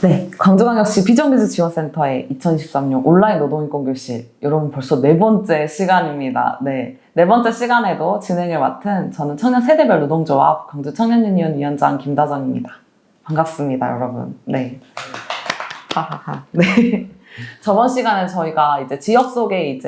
네, 광주광역시 비정규직지원센터의 2023년 온라인 노동인권교실, 여러분 벌써 네 번째 시간입니다. 네, 네 번째 시간에도 진행을 맡은 저는 청년세대별 노동조합 광주청년유니온 위원장 김다정입니다. 반갑습니다, 여러분. 네. 하하하. 네. 저번 시간에 저희가 이제 지역 속의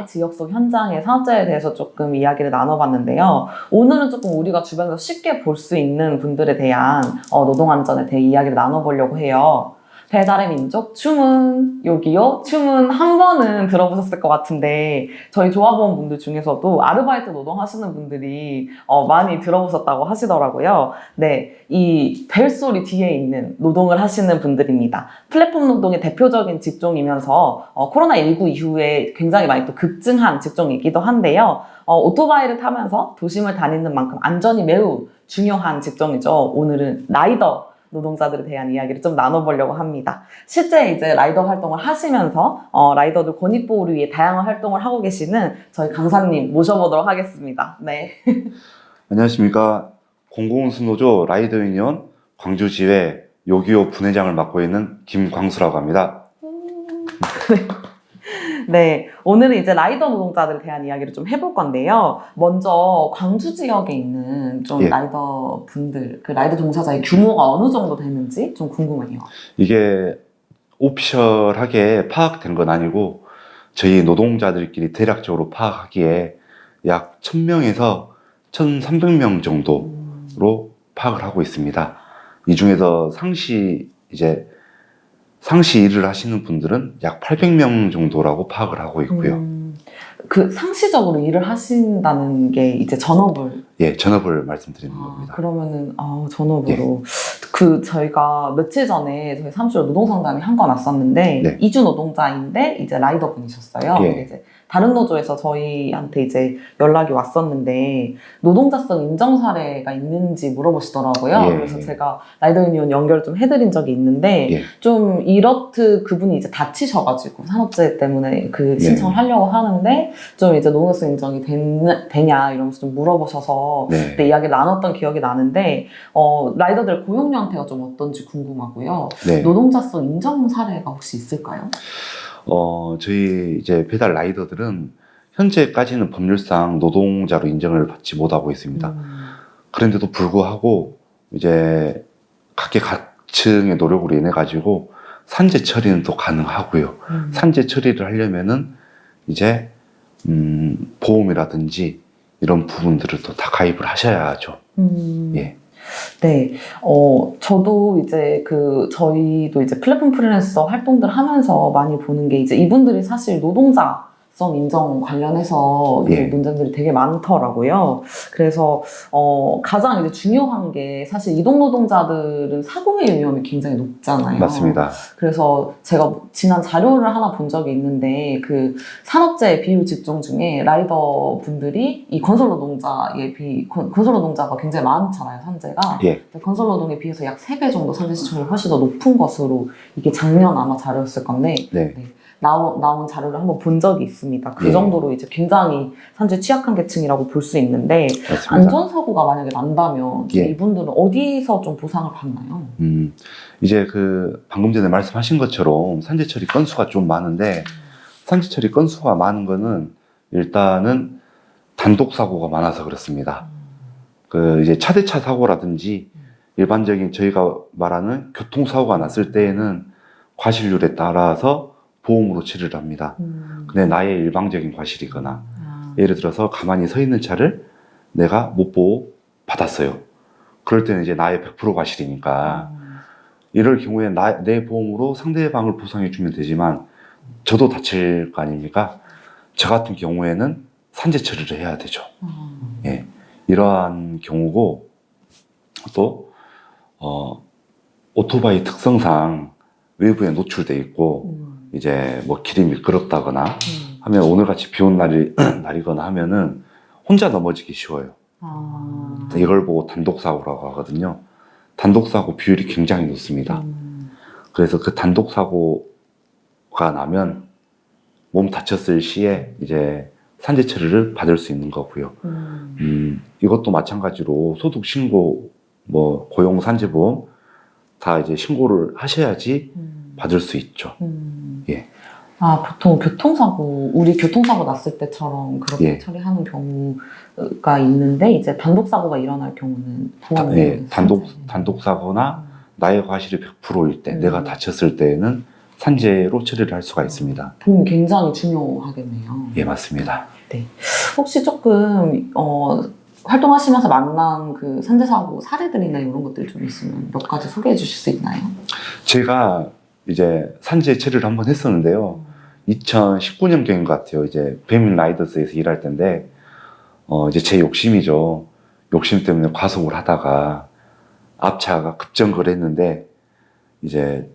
지역 속 현장의 산업재해에 대해서 조금 이야기를 나눠봤는데요. 오늘은 조금 우리가 주변에서 쉽게 볼 수 있는 분들에 대한 노동안전에 대해 이야기를 나눠보려고 해요. 배달의 민족 주문, 요기요 주문 한 번은 들어보셨을 것 같은데 저희 조합원 분들 중에서도 아르바이트 노동하시는 분들이 많이 들어보셨다고 하시더라고요. 네, 이 벨소리 뒤에 있는 노동을 하시는 분들입니다. 플랫폼 노동의 대표적인 직종이면서 코로나19 이후에 굉장히 많이 또 급증한 직종이기도 한데요. 오토바이를 타면서 도심을 다니는 만큼 안전이 매우 중요한 직종이죠. 오늘은 라이더 노동자들에 대한 이야기를 좀 나눠보려고 합니다. 실제 이제 라이더 활동을 하시면서 라이더들 권익보호를 위해 다양한 활동을 하고 계시는 저희 강사님 모셔보도록 하겠습니다. 네. 안녕하십니까. 공공운수노조 라이더 유니온 광주지회 요기요 분회장을 맡고 있는 김광수라고 합니다. 네, 오늘은 이제 라이더 노동자들에 대한 이야기를 좀 해볼 건데요. 먼저 광주 지역에 있는 좀 라이더 분들, 그 라이더 종사자의 규모가 어느 정도 되는지 좀 궁금해요. 이게 오피셜하게 파악된 건 아니고 저희 노동자들끼리 대략적으로 파악하기에 약 1000명에서 1300명 정도로 파악을 하고 있습니다. 이 중에서 상시 일을 하시는 분들은 약 800명 정도라고 파악을 하고 있고요. 그 상시적으로 일을 하신다는 게 이제 전업을? 예, 전업을 말씀드리는 겁니다. 그러면은, 전업으로. 저희가 며칠 전에 저희 사무실로 노동상담이 한 건 왔었는데, 이주 노동자인데, 이제 라이더 분이셨어요. 이제 다른 노조에서 저희한테 이제 연락이 왔었는데, 노동자성 인정 사례가 있는지 물어보시더라고요. 그래서 제가 라이더 유니온 연결을 좀 해드린 적이 있는데, 좀 이렇듯 그분이 이제 다치셔가지고, 산업재해 때문에 그 신청을 하려고 하는데, 좀 이제 노동자성 인정이 되냐, 이러면서 좀 물어보셔서, 그때 이야기를 나눴던 기억이 나는데, 라이더들 고용료 상태가 좀 어떤지 궁금하고요. 노동자성 인정 사례가 혹시 있을까요? 저희 이제 배달 라이더들은 현재까지는 법률상 노동자로 인정을 받지 못하고 있습니다. 그런데도 불구하고 이제 각계각층의 노력으로 인해 가지고 산재 처리는 또 가능하고요. 산재 처리를 하려면은 이제 보험이라든지 이런 부분들을 또 다 가입을 하셔야 하죠. 예. 네, 저도 이제 저희도 이제 플랫폼 프리랜서 활동들 하면서 많이 보는 게 이제 이분들이 사실 노동자성 인정 관련해서 문제들이 되게 많더라고요. 그래서, 가장 이제 중요한 게 사실 이동 노동자들은 사고의 위험이 굉장히 높잖아요. 맞습니다. 그래서 제가 지난 자료를 하나 본 적이 있는데 그 산업재해 비율 직종 중에 라이더 분들이 이 건설 노동자가 굉장히 많잖아요, 산재가. 건설 노동에 비해서 약 3배 정도 산재 시청률이 훨씬 더 높은 것으로 이게 작년 아마 자료였을 건데 나온 자료를 한번 본 적이 있습니다. 그 정도로 이제 굉장히 산재 취약한 계층이라고 볼 수 있는데 맞습니다. 안전사고가 만약에 난다면 이분들은 어디서 좀 보상을 받나요? 이제 방금 전에 말씀하신 것처럼 산재 처리 건수가 좀 많은데 산재 처리 건수가 많은 거는 일단은 단독 사고가 많아서 그렇습니다. 이제 차대차 사고라든지 일반적인 저희가 말하는 교통사고가 났을 때에는 과실률에 따라서 보험으로 치료를 합니다. 근데 나의 일방적인 과실이거나 예를 들어서 가만히 서 있는 차를 내가 못 보고 받았어요. 그럴 때는 이제 나의 100% 과실이니까 이럴 경우에 내 보험으로 상대방을 보상해 주면 되지만 저도 다칠 거 아닙니까? 저 같은 경우에는 산재 처리를 해야 되죠. 이러한 경우고 또 오토바이 특성상 외부에 노출돼 있고 이제 뭐 길이 미끄럽다거나 하면 오늘같이 비 온 날이거나 하면은 혼자 넘어지기 쉬워요. 이걸 보고 단독사고라고 하거든요. 단독사고 비율이 굉장히 높습니다. 그래서 그 단독사고가 나면 몸 다쳤을 시에 이제 산재 처리를 받을 수 있는 거고요. 이것도 마찬가지로 소득신고, 고용산재보험 다 이제 신고를 하셔야지 음. 받을 수 있죠. 예. 아, 보통 교통사고, 우리 교통사고 났을 때처럼 그렇게 예. 처리하는 경우가 있는데, 이제 단독사고가 일어날 경우는 보험이. 예, 단독 사고나 나의 과실이 100%일 때, 내가 다쳤을 때에는 산재로 처리를 할 수가 있습니다. 보험이 굉장히 중요하겠네요. 예, 맞습니다. 네. 혹시 조금, 활동하시면서 만난 그 산재사고 사례들이나 이런 것들 좀 있으면 몇 가지 소개해 주실 수 있나요? 제가 이제 산재 처리를 한번 했었는데요. 2019년경인 것 같아요. 이제 배민 라이더스에서 일할 때인데, 이제 제 욕심이죠. 욕심 때문에 과속을 하다가 앞차가 급정거를 했는데, 이제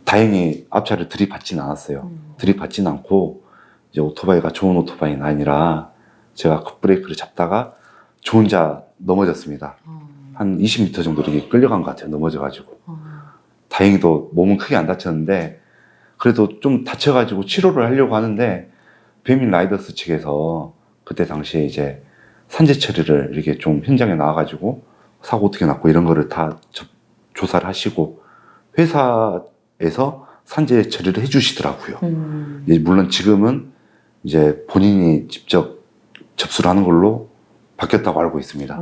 다행히 앞차를 들이받지는 않았어요. 들이받지는 않고, 이제 오토바이가 좋은 오토바이는 아니라 제가 급브레이크를 잡다가 저 혼자 넘어졌습니다. 한 20m 정도 이렇게 끌려간 것 같아요. 넘어져가지고. 다행히도 몸은 크게 안 다쳤는데, 그래도 좀 다쳐가지고 치료를 하려고 하는데, 배민 라이더스 측에서 그때 당시에 이제 산재 처리를 이렇게 좀 현장에 나와가지고 사고 어떻게 났고 이런 거를 다 조사를 하시고 회사에서 산재 처리를 해주시더라고요. 물론 지금은 이제 본인이 직접 접수를 하는 걸로 바뀌었다고 알고 있습니다.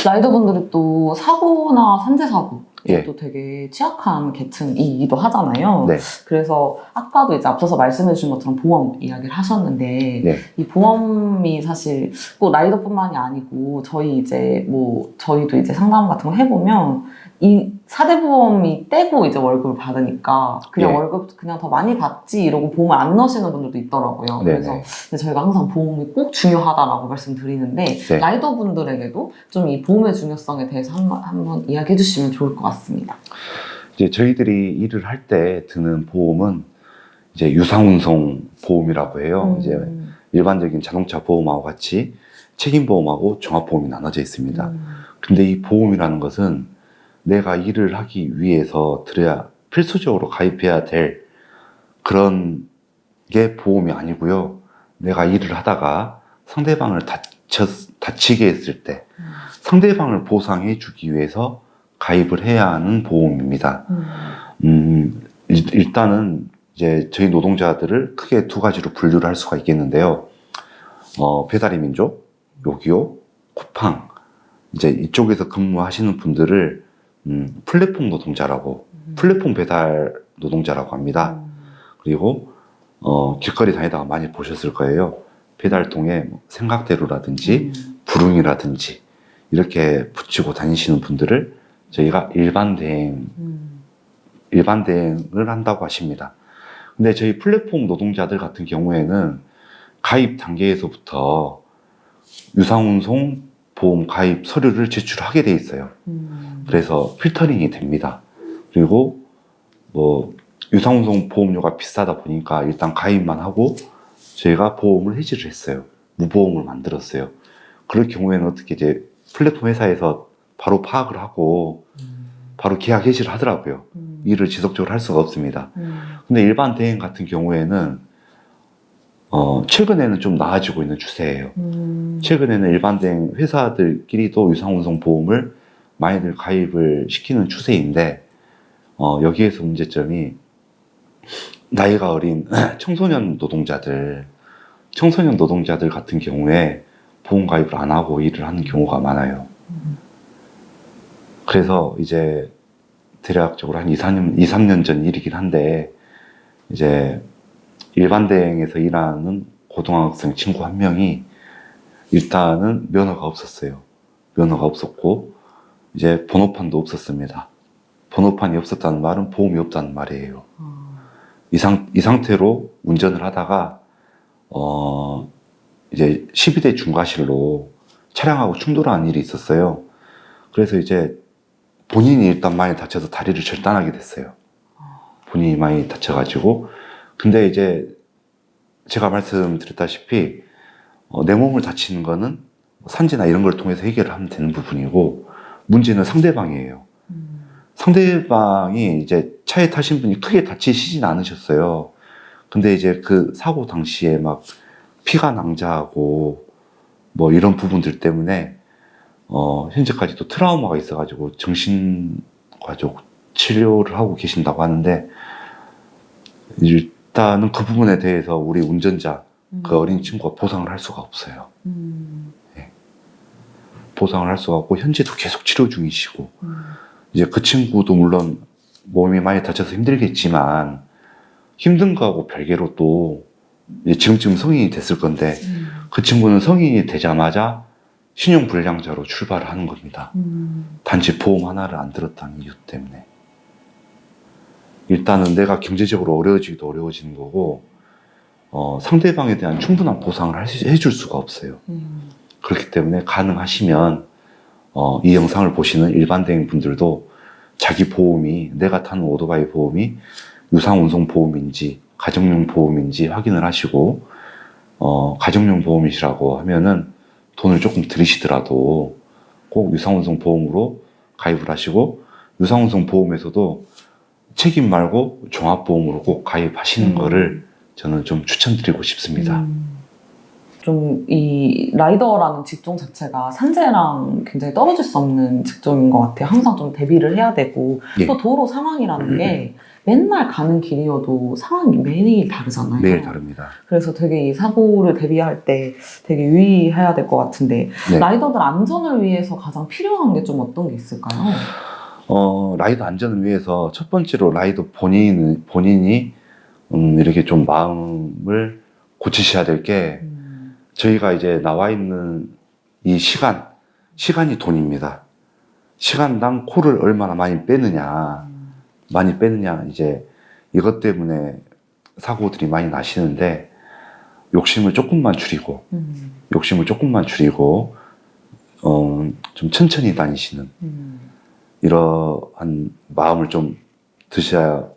라이더분들이 또 사고나 산재사고 예. 또 되게 취약한 계층이기도 하잖아요. 네. 그래서 아까도 이제 앞서서 말씀해 주신 것처럼 보험 이야기를 하셨는데 네. 이 보험이 사실 꼭 라이더뿐만이 아니고 저희도 이제 상담 같은 거 해보면 이 4대 보험이 떼고 이제 월급을 받으니까 그냥 예. 월급 그냥 더 많이 받지 이러고 보험을 안 넣으시는 분들도 있더라고요. 네네. 그래서 근데 저희가 항상 보험이 꼭 중요하다라고 말씀드리는데 네. 라이더분들에게도 좀 이 보험의 중요성에 대해서 한번 이야기해 주시면 좋을 것 같습니다. 이제 저희들이 일을 할 때 드는 보험은 이제 유상운송 보험이라고 해요. 이제 일반적인 자동차 보험하고 같이 책임보험하고 종합보험이 나눠져 있습니다. 근데 이 보험이라는 것은 내가 일을 하기 위해서 들어야 필수적으로 가입해야 될 그런 게 보험이 아니고요. 내가 일을 하다가 상대방을 다치게 했을 때 상대방을 보상해 주기 위해서 가입을 해야 하는 보험입니다. 일단은 이제 저희 노동자들을 크게 두 가지로 분류를 할 수가 있겠는데요. 배달의 민족, 요기요, 쿠팡. 이제 이쪽에서 근무하시는 분들을 플랫폼 노동자라고, 플랫폼 배달 노동자라고 합니다. 그리고 길거리 다니다가 많이 보셨을 거예요. 배달통에 생각대로라든지 부릉이라든지 이렇게 붙이고 다니시는 분들을 저희가 일반 대행을 한다고 하십니다. 근데 저희 플랫폼 노동자들 같은 경우에는 가입 단계에서부터 유상운송 보험 가입 서류를 제출하게 돼 있어요. 그래서 필터링이 됩니다. 그리고 유상운송 보험료가 비싸다 보니까 일단 가입만 하고 저희가 보험을 해지를 했어요. 무보험을 만들었어요. 그럴 경우에는 어떻게 이제 플랫폼 회사에서 바로 파악을 하고 바로 계약 해지를 하더라고요. 일을 지속적으로 할 수가 없습니다. 근데 일반 대행 같은 경우에는 최근에는 좀 나아지고 있는 추세예요. 최근에는 일반 대행 회사들끼리도 유상운송 보험을 많이들 가입을 시키는 추세인데 여기에서 문제점이 나이가 어린 청소년 노동자들 같은 경우에 보험 가입을 안 하고 일을 하는 경우가 많아요. 그래서 이제 대략적으로 한 2, 3년 전 일이긴 한데 이제 일반 대행에서 일하는 고등학생 친구 한 명이 일단은 면허가 없었어요. 면허가 없었고 이제 번호판도 없었습니다. 번호판이 없었다는 말은 보험이 없다는 말이에요. 이 상태로 운전을 하다가 이제 12대 중과실로 차량하고 충돌하는 일이 있었어요. 그래서 이제 본인이 일단 많이 다쳐서 다리를 절단하게 됐어요. 본인이 많이 다쳐가지고. 근데 이제 제가 말씀드렸다시피 내 몸을 다치는 거는 산재나 이런 걸 통해서 해결을 하면 되는 부분이고 문제는 상대방이에요. 상대방이 이제 차에 타신 분이 크게 다치시진 않으셨어요. 근데 이제 그 사고 당시에 막 피가 낭자하고 뭐 이런 부분들 때문에 현재까지도 트라우마가 있어가지고 정신과적 치료를 하고 계신다고 하는데, 일단은 그 부분에 대해서 우리 운전자, 그 어린 친구가 보상을 할 수가 없어요. 예. 보상을 할 수가 없고, 현재도 계속 치료 중이시고, 이제 그 친구도 물론 몸이 많이 다쳐서 힘들겠지만, 힘든 거하고 별개로 또, 이제 지금쯤 성인이 됐을 건데, 그 친구는 성인이 되자마자 신용불량자로 출발을 하는 겁니다. 단지 보험 하나를 안 들었다는 이유 때문에. 일단은 내가 경제적으로 어려워지기도 어려워지는 거고, 상대방에 대한 충분한 보상을 해줄 수가 없어요. 그렇기 때문에 가능하시면 이 영상을 보시는 일반대행 분들도 자기 보험이, 내가 타는 오토바이 보험이 유상운송 보험인지 가정용 보험인지 확인을 하시고, 가정용 보험이시라고 하면은 돈을 조금 들이시더라도 꼭 유상운송 보험으로 가입을 하시고, 유상운송 보험에서도 책임 말고 종합보험으로 꼭 가입하시는 거를 저는 좀 추천드리고 싶습니다. 좀 이 라이더라는 직종 자체가 산재랑 굉장히 떨어질 수 없는 직종인 것 같아요. 항상 좀 대비를 해야 되고, 예. 또 도로 상황이라는 게 맨날 가는 길이어도 상황이 매일 다르잖아요. 매일 다릅니다. 그래서 되게 이 사고를 대비할 때 되게 유의해야 될 것 같은데, 네. 라이더들 안전을 위해서 가장 필요한 게 좀 어떤 게 있을까요? 라이더 안전을 위해서 첫 번째로 라이더 본인이 이렇게 좀 마음을 고치셔야 될 게, 저희가 이제 나와 있는 이 시간이 돈입니다. 시간당 코를 얼마나 많이 빼느냐, 이제 이것 때문에 사고들이 많이 나시는데, 욕심을 조금만 줄이고, 좀 천천히 다니시는 이러한 마음을 좀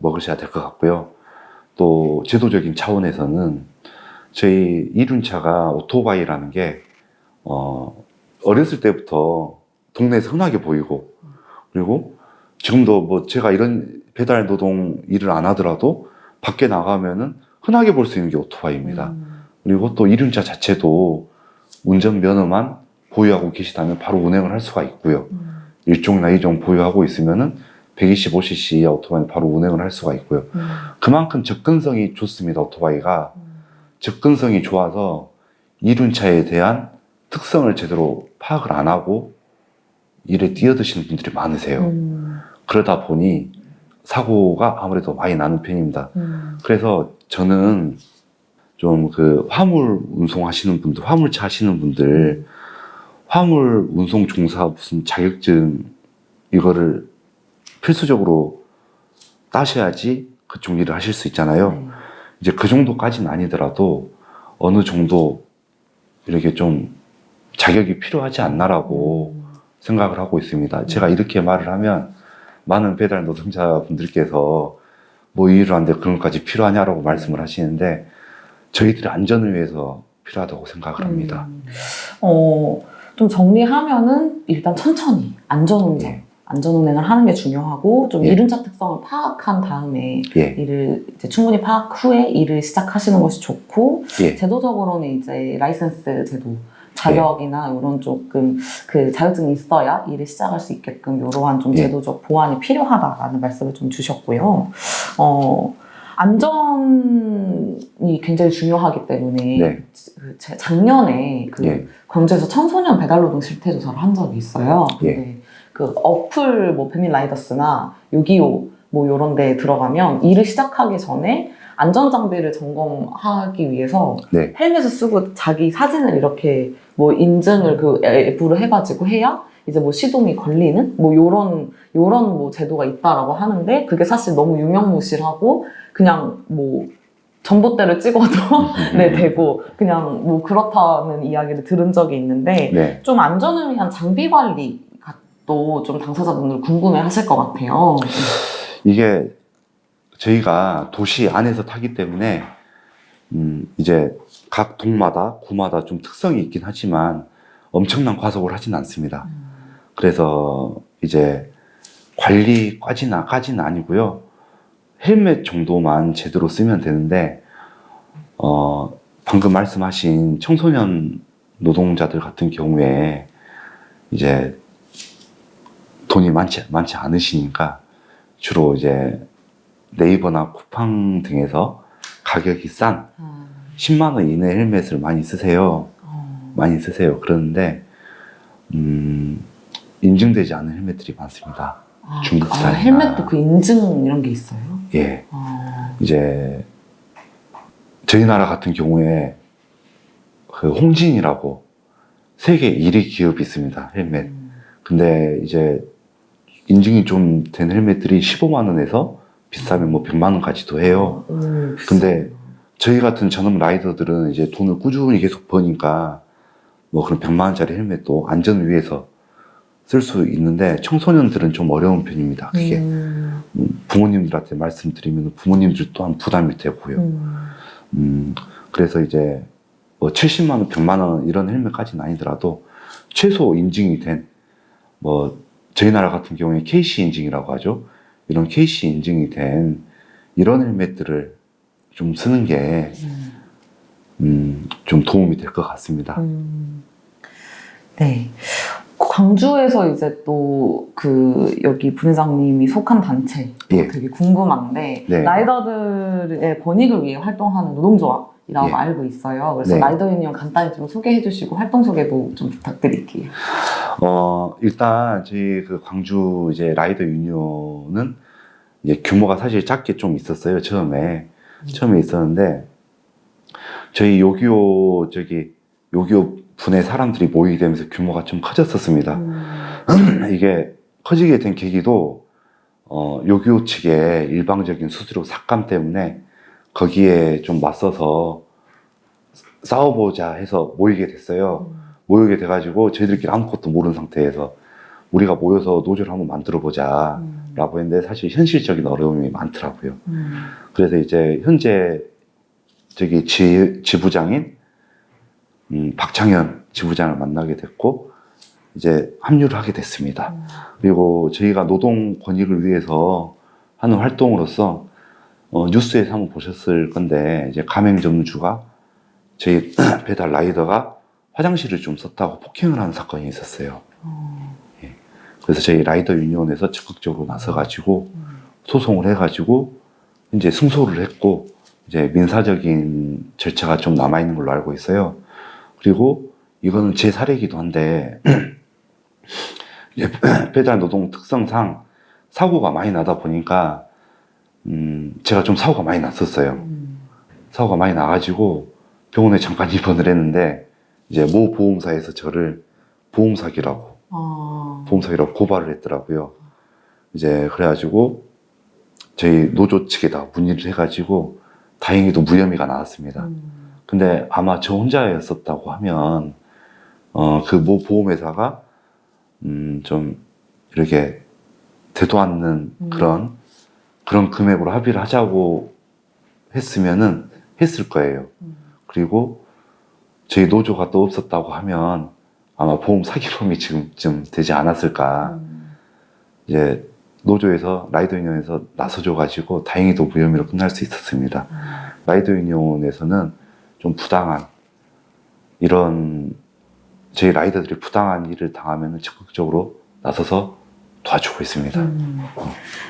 먹으셔야 될 것 같고요. 또 제도적인 차원에서는 저희 이륜차가 오토바이라는 게 어렸을 때부터 동네에서 흔하게 보이고, 그리고 지금도 뭐 제가 이런 배달 노동 일을 안 하더라도 밖에 나가면은 흔하게 볼 수 있는 게 오토바이입니다. 그리고 또 이륜차 자체도 운전면허만 보유하고 계시다면 바로 운행을 할 수가 있고요. 1종이나 2종 보유하고 있으면은 125cc 이하 오토바이는 바로 운행을 할 수가 있고요. 그만큼 접근성이 좋습니다. 오토바이가 접근성이 좋아서 이륜차에 대한 특성을 제대로 파악을 안 하고 일에 뛰어드시는 분들이 많으세요. 그러다 보니 사고가 아무래도 많이 나는 편입니다. 그래서 저는 좀 그 화물 운송하시는 분들, 화물차 하시는 분들, 화물 운송 종사 무슨 자격증 이거를 필수적으로 따셔야지 그쪽 일을 하실 수 있잖아요. 이제 그 정도까지는 아니더라도 어느 정도 이렇게 좀 자격이 필요하지 않나라고 생각을 하고 있습니다. 제가 이렇게 말을 하면 많은 배달 노동자분들께서 뭐 이 일을 하는데 그런 것까지 필요하냐라고 말씀을 하시는데, 저희들의 안전을 위해서 필요하다고 생각을 합니다. 좀 정리하면은 일단 천천히 안전운전, 예. 안전운행을 하는 게 중요하고, 좀 예. 이륜차 특성을 파악한 다음에 예. 일을 이제 충분히 파악 후에 일을 시작하시는 것이 좋고, 예. 제도적으로는 이제 라이센스 제도, 자격이나 이런 조금 그 자격증이 있어야 일을 시작할 수 있게끔 이러한 좀 예. 제도적 보완이 필요하다라는 말씀을 좀 주셨고요. 안전이 굉장히 중요하기 때문에 네. 작년에 그 예. 광주에서 청소년 배달노동 실태 조사를 한 적이 있어요. 근데 그 어플 뭐 페밀 라이더스나 요기요 뭐 이런 데 들어가면 일을 시작하기 전에 안전장비를 점검하기 위해서 네. 헬멧을 쓰고 자기 사진을 이렇게 뭐 인증을 그 앱으로 해가지고 해야 이제 뭐 시동이 걸리는 뭐 요런 뭐 제도가 있다라고 하는데, 그게 사실 너무 유명무실하고 그냥 뭐 전봇대를 찍어도 네, 되고 그냥 뭐 그렇다는 이야기를 들은 적이 있는데, 네. 좀 안전을 위한 장비 관리가 또 좀 당사자분들 궁금해 하실 것 같아요. 이게 저희가 도시 안에서 타기 때문에 이제 각 동마다 구마다 좀 특성이 있긴 하지만 엄청난 과속을 하진 않습니다. 그래서 이제 관리까지는 아니고요. 헬멧 정도만 제대로 쓰면 되는데, 방금 말씀하신 청소년 노동자들 같은 경우에 이제 돈이 많지 않으시니까 주로 이제 네이버나 쿠팡 등에서 가격이 싼 10만 원 이내 헬멧을 많이 쓰세요. 많이 쓰세요. 그런데 인증되지 않은 헬멧들이 많습니다. 중국산이나. 헬멧도 그 인증 이런 게 있어요? 예. 이제 저희 나라 같은 경우에 그 홍진이라고 세계 1위 기업이 있습니다. 헬멧. 근데 이제 인증이 좀 된 헬멧들이 15만 원에서 비싸면 뭐 100만 원까지도 해요. 근데 저희 같은 전업 라이더들은 이제 돈을 꾸준히 계속 버니까 뭐 그런 100만 원짜리 헬멧도 안전을 위해서 쓸 수 있는데 청소년들은 좀 어려운 편입니다. 그게 부모님들한테 말씀드리면 부모님들 또한 부담이 되고요. 그래서 이제 뭐 70만 원, 100만 원 이런 헬멧까지는 아니더라도 최소 인증이 된 뭐 저희 나라 같은 경우에 KC 인증이라고 하죠. 이런 KC 인증이 된 이런 헬멧들을 좀 쓰는 게 좀 도움이 될 것 같습니다. 네. 광주에서 이제 또 그 여기 부회장님이 속한 단체 예. 되게 궁금한데 네. 라이더들의 권익을 위해 활동하는 노동조합이라고 예. 알고 있어요. 그래서 네. 라이더 유니온 간단히 좀 소개해 주시고 활동 소개도 좀 부탁드릴게요. 일단 저희 그 광주 이제 라이더 유니온은 이제 규모가 사실 작게 좀 있었어요. 처음에 있었는데 저희 요기요 분의 사람들이 모이게 되면서 규모가 좀 커졌었습니다. 이게 커지게 된 계기도 요기요 측의 일방적인 수수료 삭감 때문에 거기에 좀 맞서서 싸워보자 해서 모이게 됐어요. 모이게 돼가지고 저희들끼리 아무것도 모르는 상태에서 우리가 모여서 노조를 한번 만들어보자 라고 했는데 사실 현실적인 어려움이 많더라고요. 그래서 이제 현재 저기 지부장인 박창현 지부장을 만나게 됐고 이제 합류를 하게 됐습니다. 그리고 저희가 노동 권익을 위해서 하는 활동으로서 뉴스에서 한번 보셨을 건데 이제 가맹점주가 저희 배달 라이더가 화장실을 좀 썼다고 폭행을 하는 사건이 있었어요. 예. 그래서 저희 라이더 유니온에서 적극적으로 나서가지고 소송을 해가지고 이제 승소를 했고 이제 민사적인 절차가 좀 남아있는 걸로 알고 있어요. 그리고 이거는 제 사례이기도 한데 배달 노동 특성상 사고가 많이 나다 보니까 제가 좀 사고가 많이 났었어요. 사고가 많이 나가지고 병원에 잠깐 입원을 했는데 이제 모 보험사에서 저를 보험 사기라고 고발을 했더라고요. 이제 그래가지고 저희 노조 측에다 문의를 해가지고 다행히도 무혐의가 나왔습니다. 근데 아마 저 혼자였었다고 하면 그 모 보험회사가 좀 이렇게 되도 않는 그런 금액으로 합의를 하자고 했으면은 했을 거예요. 그리고 저희 노조가 또 없었다고 하면 아마 보험 사기범이 지금쯤 되지 않았을까. 이제 노조에서 라이더 유니온에서 나서줘가지고 다행히도 무혐의로 끝날 수 있었습니다. 라이더 유니온에서는 좀 부당한 이런 저희 라이더들이 부당한 일을 당하면 적극적으로 나서서 도와주고 있습니다.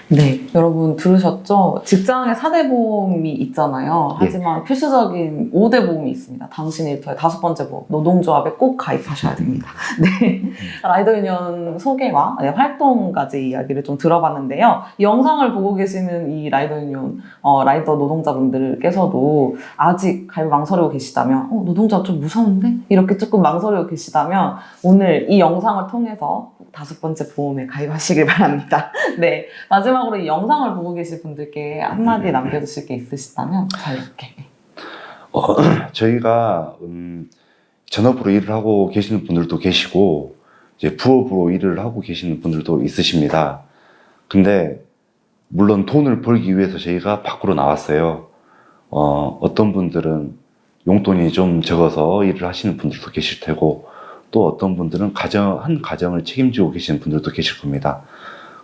네, 여러분 들으셨죠? 직장에 4대 보험이 있잖아요. 예. 하지만 필수적인 5대 보험이 있습니다. 당신 일터의 5번째 보험, 노동조합에 꼭 가입하셔야 됩니다. 네, 라이더 유니온 소개와 활동까지 이야기를 좀 들어봤는데요. 이 영상을 보고 계시는 이 라이더 유니온, 라이더 노동자분들께서도 아직 가입 망설이고 계시다면 노동조합 좀 무서운데? 이렇게 조금 망설이고 계시다면 오늘 이 영상을 통해서 5번째 보험에 가입하시길 바랍니다. 네, 마지막으로 이 영상을 보고 계실 분들께 한마디 남겨주실 게 있으시다면 자유롭게. 저희가 전업으로 일을 하고 계시는 분들도 계시고 이제 부업으로 일을 하고 계시는 분들도 있으십니다. 근데 물론 돈을 벌기 위해서 저희가 밖으로 나왔어요. 어떤 분들은 용돈이 좀 적어서 일을 하시는 분들도 계실 테고 또 어떤 분들은 한 가정을 책임지고 계시는 분들도 계실 겁니다.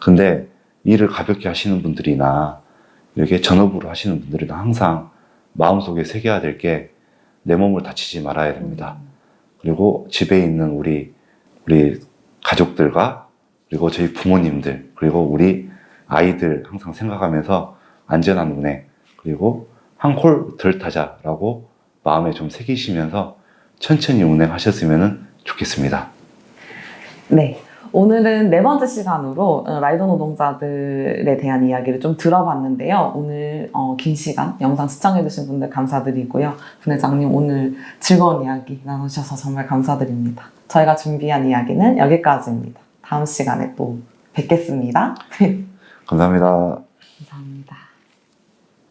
근데 일을 가볍게 하시는 분들이나 이렇게 전업으로 하시는 분들은 항상 마음속에 새겨야 될 게 내 몸을 다치지 말아야 됩니다. 그리고 집에 있는 우리 가족들과 그리고 저희 부모님들 그리고 우리 아이들 항상 생각하면서 안전한 운행 그리고 한 콜 덜 타자라고 마음에 좀 새기시면서 천천히 운행하셨으면 좋겠습니다. 네. 오늘은 네 번째 시간으로 라이더 노동자들에 대한 이야기를 좀 들어봤는데요. 오늘 긴 시간 영상 시청해주신 분들 감사드리고요. 부회장님 오늘 즐거운 이야기 나누셔서 정말 감사드립니다. 저희가 준비한 이야기는 여기까지입니다. 다음 시간에 또 뵙겠습니다. 감사합니다. 감사합니다.